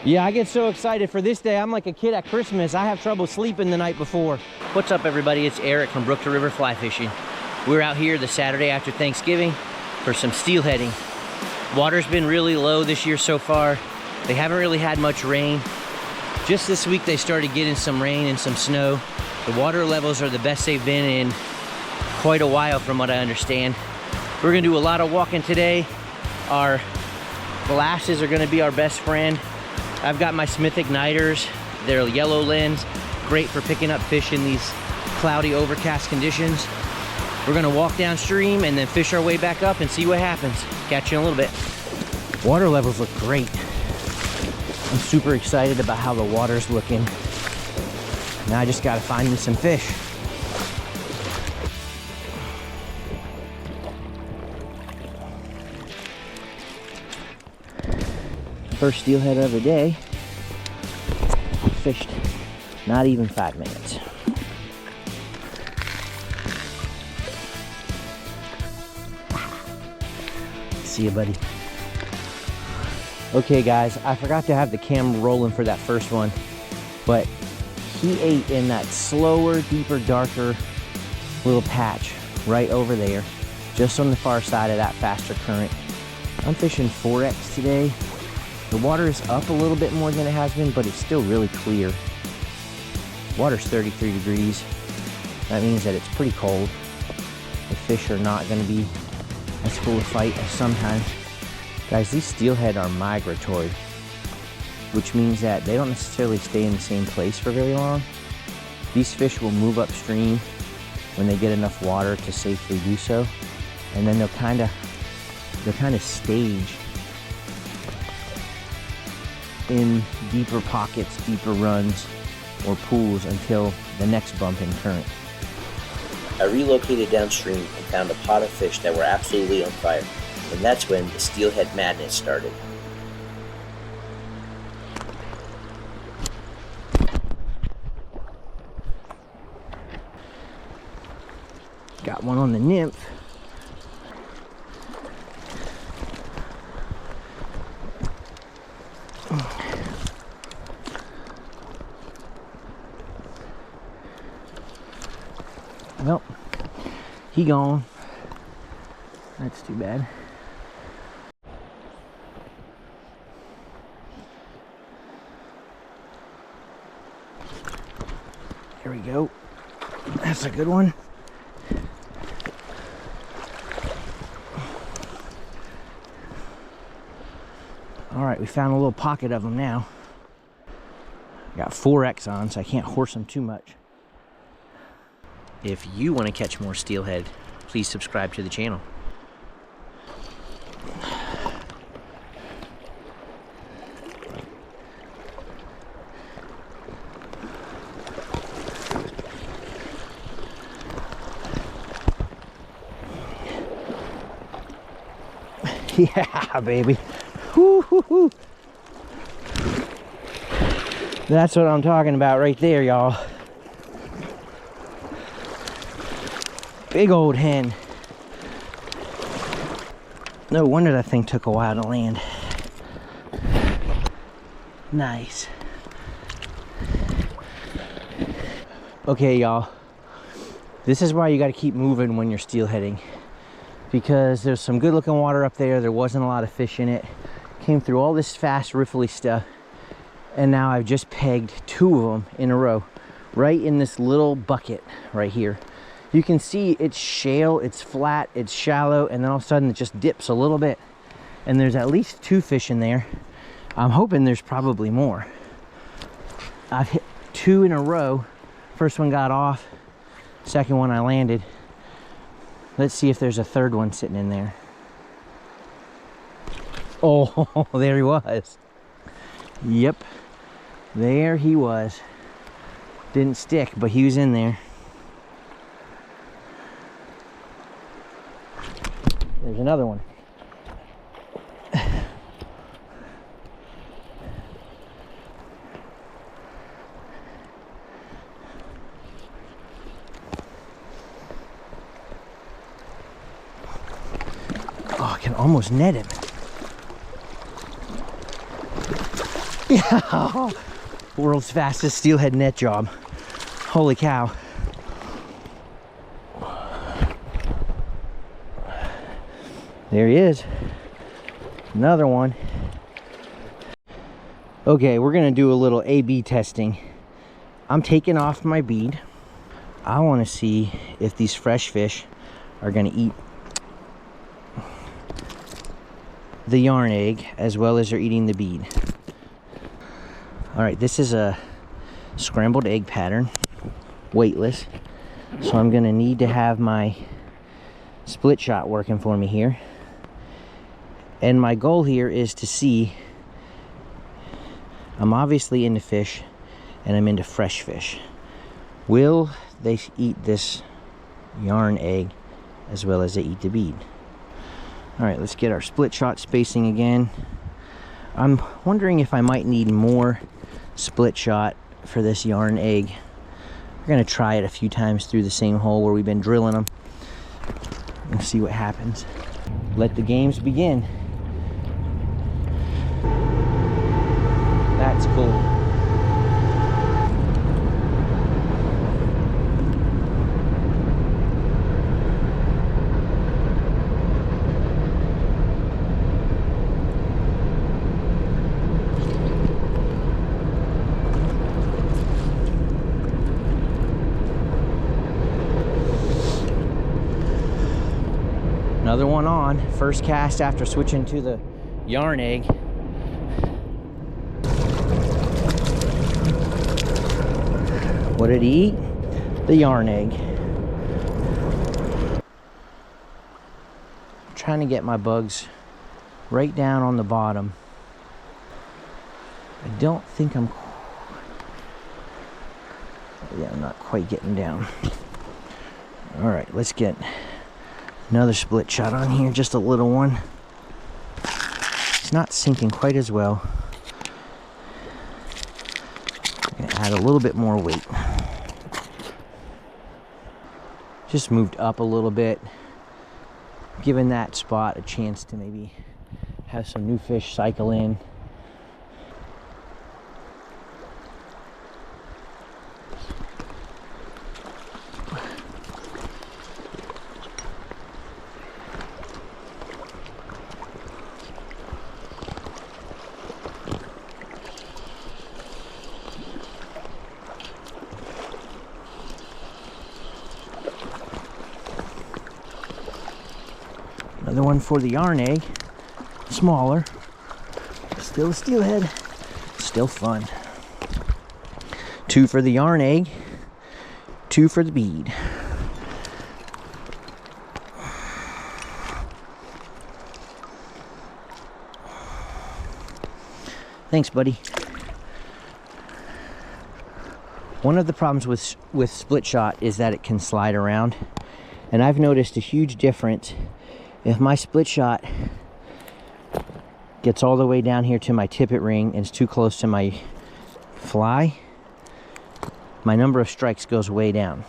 Yeah, I get so excited for this day. I'm like a kid at Christmas. I have trouble sleeping the night before. What's up, everybody? It's Eric from Brook to River Fly Fishing. We're out here the Saturday after Thanksgiving for some steelheading. Water's been really low this year so far. They haven't really had much rain. Just this week they started getting some rain and some snow. The water levels are the best they've been in quite a while from what I understand. We're gonna do a lot of walking today. Our glasses are gonna be our best friend. I've got my Smith igniters. They're yellow lens, great for picking up fish in these cloudy, overcast conditions. We're gonna walk downstream and then fish our way back up and see what happens. Catch you in a little bit. Water levels look great. I'm super excited about how the water's looking. Now I just gotta find me some fish. First steelhead of the day. Fished not even 5 minutes. See you, buddy. Okay guys, I forgot to have the camera rolling for that first one, but he ate in that slower, deeper, darker little patch right over there, just on the far side of that faster current. I'm fishing 4X today. The water is up a little bit more than it has been, but it's still really clear. Water's 33 degrees. That means that it's pretty cold. The fish are not going to be as full of fight as sometimes. Guys, these steelhead are migratory, which means that they don't necessarily stay in the same place for very long. These fish will move upstream when they get enough water to safely do so, and then they'll kind of stage in deeper pockets, deeper runs, or pools until the next bump in current. I relocated downstream and found a pot of fish that were absolutely on fire, and that's when the steelhead madness started. Got one on the nymph. Well, he gone. That's too bad. Here we go. That's a good one. All right, we found a little pocket of them now. Got 4X on, so I can't horse them too much. If you want to catch more steelhead, please subscribe to the channel. Yeah, baby. Woo, woo, woo. That's what I'm talking about right there, y'all. Big old hen. No wonder that thing took a while to land. Nice. Okay, y'all. This is why you got to keep moving when you're steelheading, because there's some good looking water up there. There wasn't a lot of fish in it. Came through all this fast riffly stuff, and now I've just pegged 2 of them in a row right in this little bucket right here. You can see it's shale, it's flat, it's shallow, and then all of a sudden it just dips a little bit, and there's at least 2 fish in there. I'm hoping there's probably more. I've hit 2 in a row. First one got off, second one I landed. Let's see if there's a third one sitting in there. Oh, there he was. Yep, there he was. Didn't stick, but he was in there. There's another one. Oh, I can almost net him. Yeah. World's fastest steelhead net job. Holy cow. There he is. Another one. Okay, we're gonna do a little A/B testing. I'm taking off my bead. I want to see if these fresh fish are gonna eat the yarn egg as well as they're eating the bead. All right, this is a scrambled egg pattern, weightless. So I'm gonna need to have my split shot working for me here. And my goal here is to see, I'm obviously into fish and I'm into fresh fish. Will they eat this yarn egg as well as they eat the bead? All right, let's get our split shot spacing again. I'm wondering if I might need more split shot for this yarn egg. We're gonna try it a few times through the same hole where we've been drilling them and see what happens. Let the games begin. That's cool. Another one on. First cast after switching to the yarn egg. What did he eat? The yarn egg. I'm trying to get my bugs right down on the bottom. I don't think I'm not quite getting down. All right, let's get another split shot on here, just a little one. It's not sinking quite as well. I'm gonna add a little bit more weight. Just moved up a little bit, giving that spot a chance to maybe have some new fish cycle in. Another one for the yarn egg, smaller, still a steelhead, still fun. Two for the yarn egg, two for the bead. Thanks, buddy. One of the problems with split shot is that it can slide around, and I've noticed a huge difference. If my split shot gets all the way down here to my tippet ring and it's too close to my fly, my number of strikes goes way down.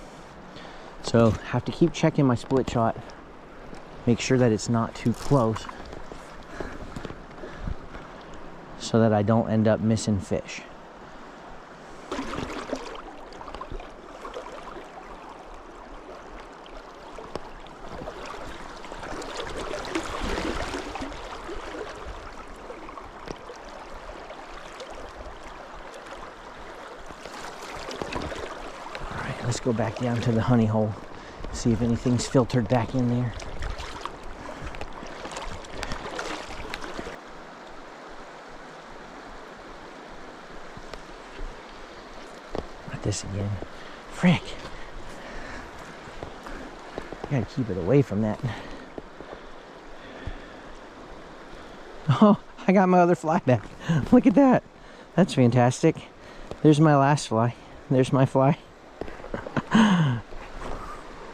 So have to keep checking my split shot, make sure that it's not too close so that I don't end up missing fish. Let's go back down to the honey hole, see if anything's filtered back in there. Not this again. Frick. I gotta keep it away from that. Oh, I got my other fly back. Look at that. That's fantastic. There's my last fly. There's my fly.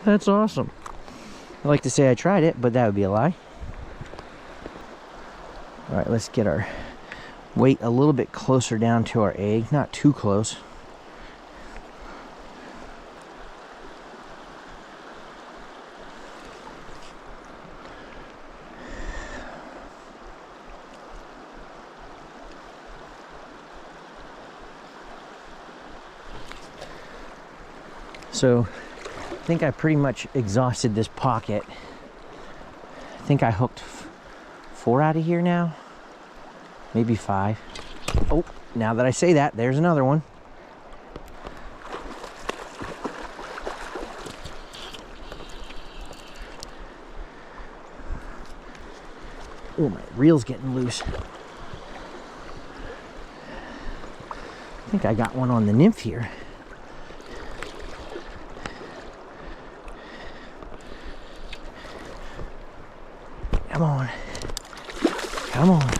That's awesome. I like to say I tried it, but that would be a lie. All right, let's get our weight a little bit closer down to our egg, not too close. So I think I pretty much exhausted this pocket. I think I hooked 4 out of here now, maybe 5. Oh, now that I say that, there's another one. Oh, my reel's getting loose. I think I got one on the nymph here. Come on. Come on.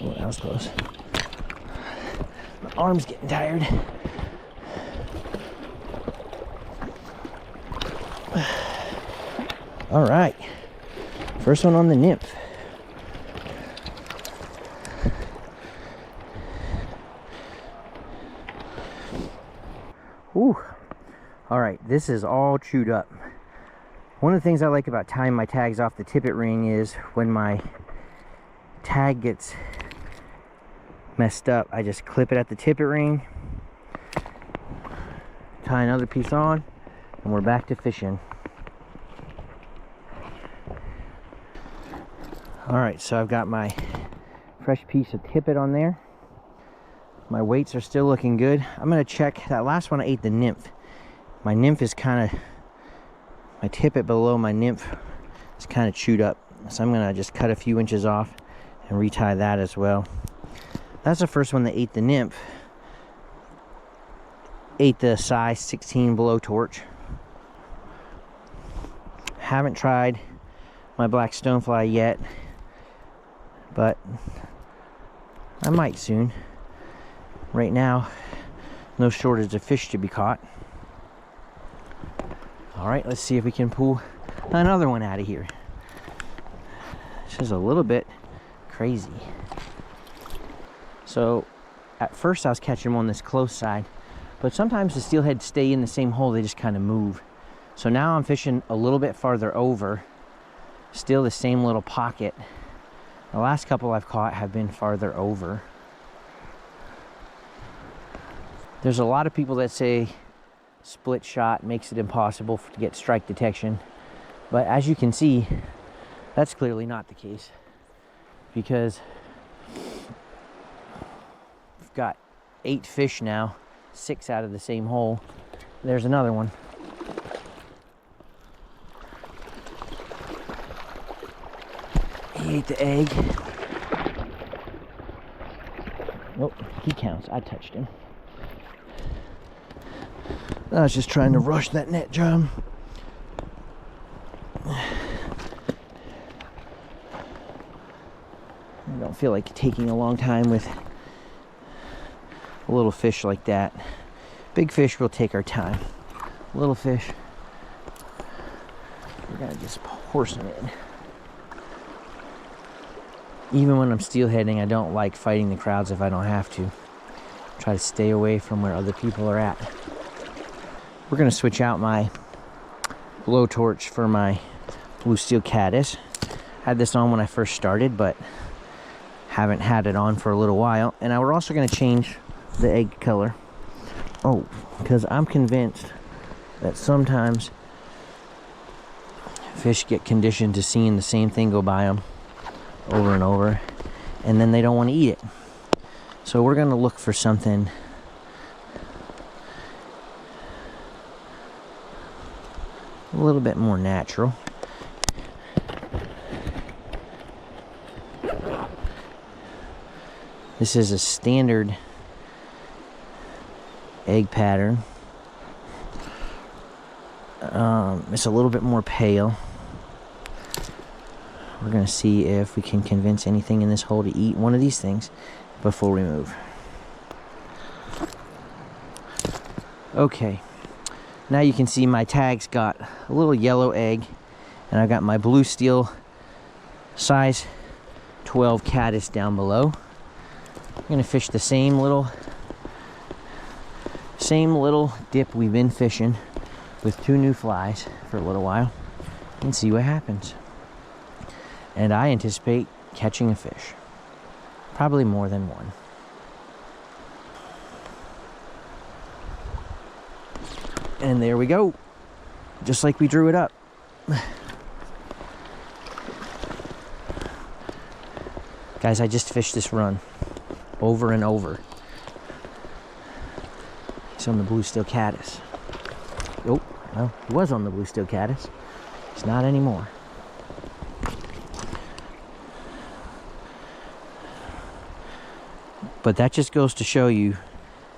Oh, that was close. My arm's getting tired. All right. First one on the nymph. Ooh. All right, this is all chewed up. One of the things I like about tying my tags off the tippet ring is when my tag gets messed up, I just clip it at the tippet ring, tie another piece on, and we're back to fishing. All right, so I've got my fresh piece of tippet on there. My weights are still looking good. I'm gonna check that last one. I ate the nymph. My nymph is kind of, my tippet below my nymph is kind of chewed up. So I'm gonna just cut a few inches off and retie that as well. That's the first one that ate the nymph. Ate the size 16 blowtorch. Haven't tried my black stonefly yet, but I might soon. Right now, no shortage of fish to be caught. All right, let's see if we can pull another one out of here. This is a little bit crazy. So at first I was catching them on this close side, but sometimes the steelhead stay in the same hole, they just kind of move. So now I'm fishing a little bit farther over, still the same little pocket. The last couple I've caught have been farther over. There's a lot of people that say split shot makes it impossible to get strike detection, but as you can see, that's clearly not the case, because we've got 8 fish now, 6 out of the same hole. There's another one. He ate the egg. Nope, he counts. I touched him. I was just trying to rush that net drum. I don't feel like taking a long time with a little fish like that. Big fish will take our time. Little fish, we're gonna just horse them in. Even when I'm steelheading, I don't like fighting the crowds if I don't have to. Try to stay away from where other people are at. We're gonna switch out my blowtorch for my blue steel Caddis. Had this on when I first started, but haven't had it on for a little while. And we're also gonna change the egg color. Oh, because I'm convinced that sometimes fish get conditioned to seeing the same thing go by them over and over, and then they don't want to eat it. So we're gonna look for something a little bit more natural. This is a standard egg pattern. It's a little bit more pale. We're gonna see if we can convince anything in this hole to eat one of these things before we move. Okay, now you can see my tag's got a little yellow egg, and I've got my blue steel size 12 Caddis down below. I'm gonna fish the same little dip we've been fishing with 2 new flies for a little while and see what happens. And I anticipate catching a fish, probably more than one. And there we go. Just like we drew it up. Guys, I just fished this run over and over. He's on the blue steel caddis. Oh, well, he was on the blue steel caddis. He's not anymore. But that just goes to show you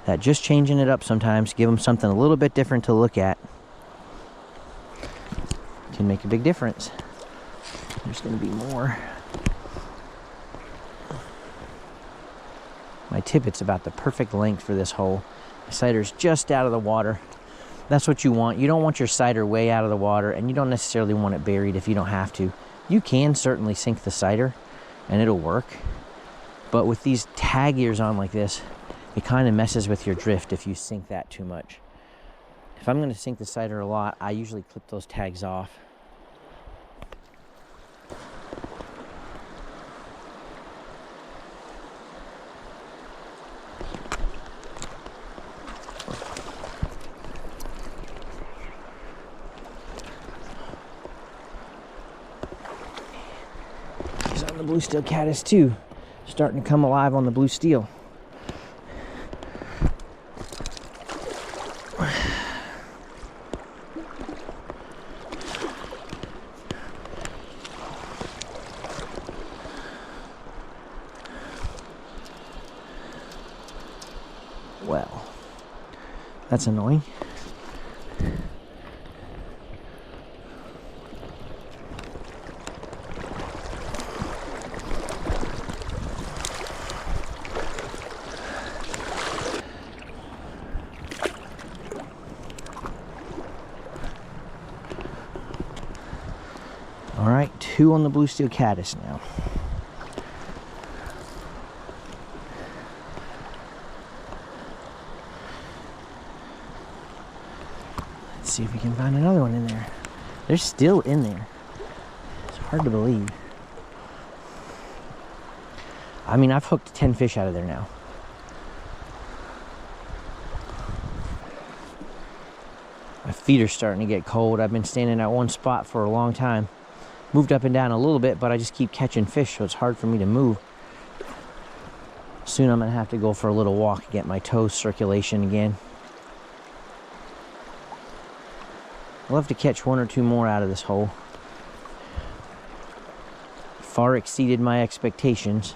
that just changing it up sometimes, give them something a little bit different to look at, can make a big difference. There's going to be more. My tippet's about the perfect length for this hole. The cider's just out of the water. That's what you want. You don't want your cider way out of the water, and you don't necessarily want it buried if you don't have to. You can certainly sink the cider and it'll work, but with these tag ears on like this, it kind of messes with your drift if you sink that too much. If I'm going to sink the cider a lot, I usually clip those tags off. He's on the blue steel caddis too, starting to come alive on the blue steel. Well, that's annoying. All right, 2 on the blue steel caddis now. See if we can find another one in there. They're still in there. It's hard to believe. I mean, I've hooked 10 fish out of there now. My feet are starting to get cold. I've been standing at one spot for a long time. Moved up and down a little bit, but I just keep catching fish, so it's hard for me to move. Soon I'm gonna have to go for a little walk and get my toes circulation again. I'll have to catch 1 or 2 more out of this hole. Far exceeded my expectations.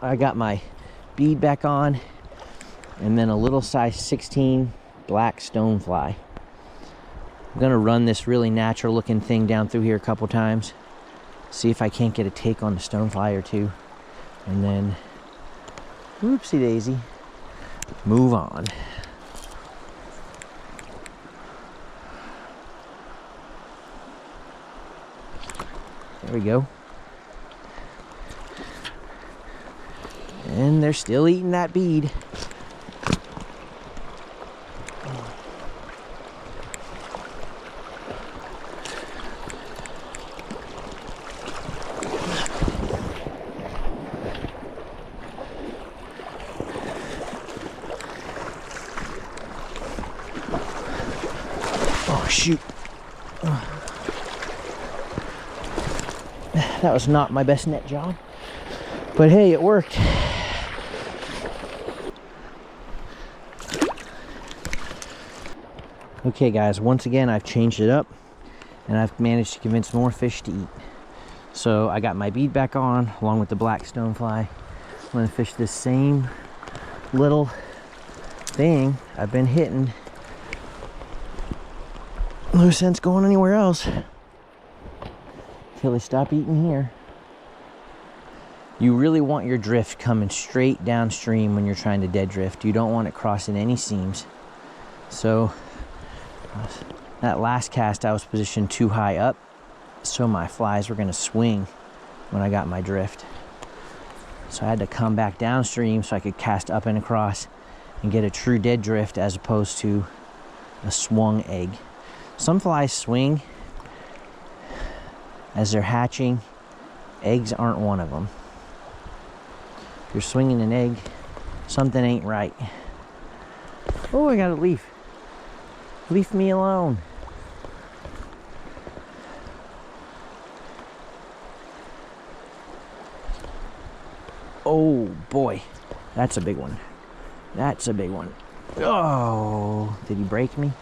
I got my bead back on, and then a little size 16 black stonefly. I'm gonna run this really natural looking thing down through here a couple times, see if I can't get a take on the stonefly or 2, and then whoopsie daisy, move on. There we go. And they're still eating that bead. Oh, shoot. That was not my best net job, but hey, it worked. Okay guys, once again I've changed it up and I've managed to convince more fish to eat. So I got my bead back on along with the black stonefly. I'm gonna fish this same little thing I've been hitting. No sense going anywhere else until they stop eating here. You really want your drift coming straight downstream when you're trying to dead drift. You don't want it crossing any seams. So that last cast I was positioned too high up, so my flies were gonna swing when I got my drift. So I had to come back downstream so I could cast up and across and get a true dead drift as opposed to a swung egg. Some flies swing as they're hatching. Eggs aren't one of them. If you're swinging an egg, something ain't right. Oh, I got a leaf. Leave me alone. Oh boy, that's a big one. That's a big one. Oh, did he break me?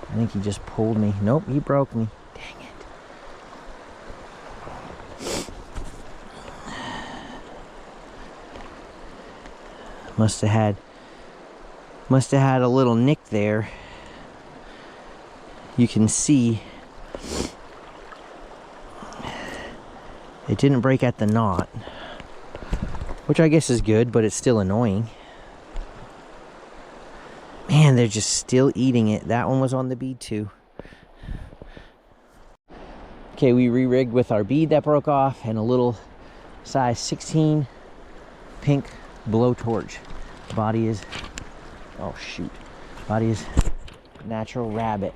I think he just pulled me. Nope, he broke me. Dang it. Must have had a little nick there. You can see it didn't break at the knot, which I guess is good, but it's still annoying. Man, they're just still eating it. That one was on the bead too. Okay, we re-rigged with our bead that broke off and a little size 16 pink blowtorch. Body is, oh shoot, body is natural rabbit.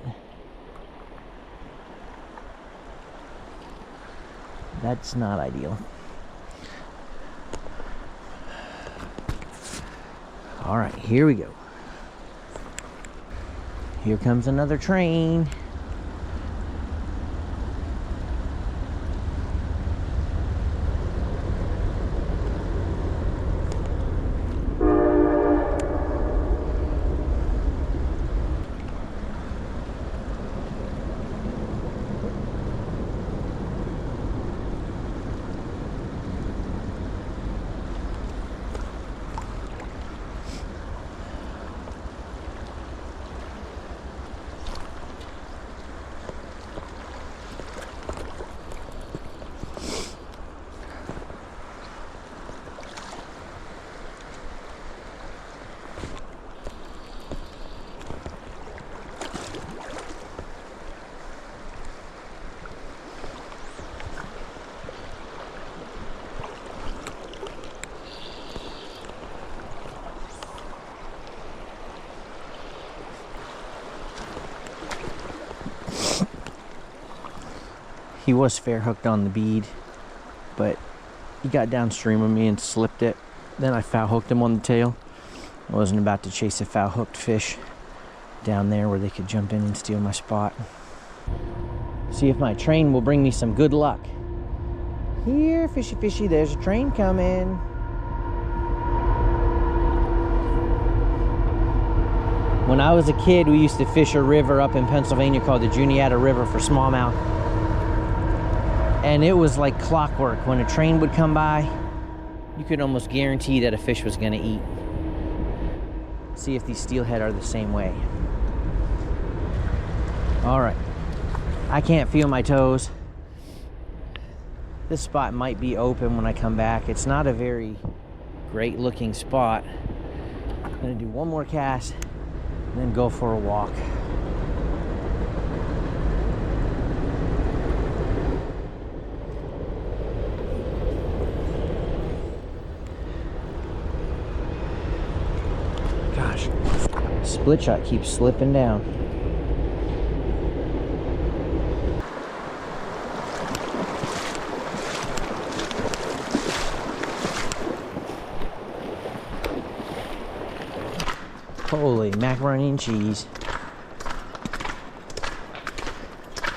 That's not ideal. All right, here we go. Here comes another train. He was fair hooked on the bead, but he got downstream of me and slipped it. Then I foul hooked him on the tail. I wasn't about to chase a foul hooked fish down there where they could jump in and steal my spot. See if my train will bring me some good luck. Here, fishy fishy, there's a train coming. When I was a kid, we used to fish a river up in Pennsylvania called the Juniata River for smallmouth. And it was like clockwork. When a train would come by, you could almost guarantee that a fish was gonna eat. See if these steelhead are the same way. All right, I can't feel my toes. This spot might be open when I come back. It's not a very great looking spot. I'm gonna do one more cast and then go for a walk. Gosh, split shot keeps slipping down. Holy macaroni and cheese.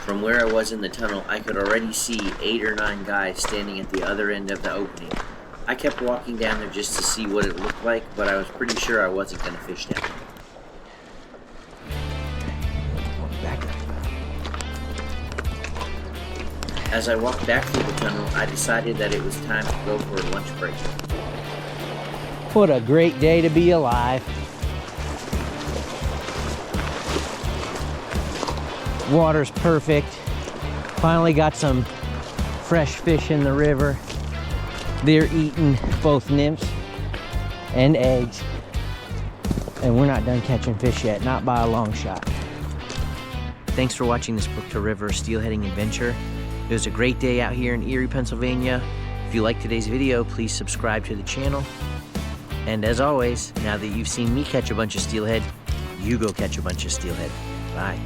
From where I was in the tunnel, I could already see 8 or 9 guys standing at the other end of the opening. I kept walking down there just to see what it looked like, but I was pretty sure I wasn't going to fish down there. Back up. As I walked back through the tunnel, I decided that it was time to go for a lunch break. What a great day to be alive. Water's perfect. Finally got some fresh fish in the river. They're eating both nymphs and eggs. And we're not done catching fish yet, not by a long shot. Thanks for watching this brook to river steelheading adventure. It was a great day out here in Erie, Pennsylvania. If you liked today's video, please subscribe to the channel. And as always, now that you've seen me catch a bunch of steelhead, you go catch a bunch of steelhead. Bye.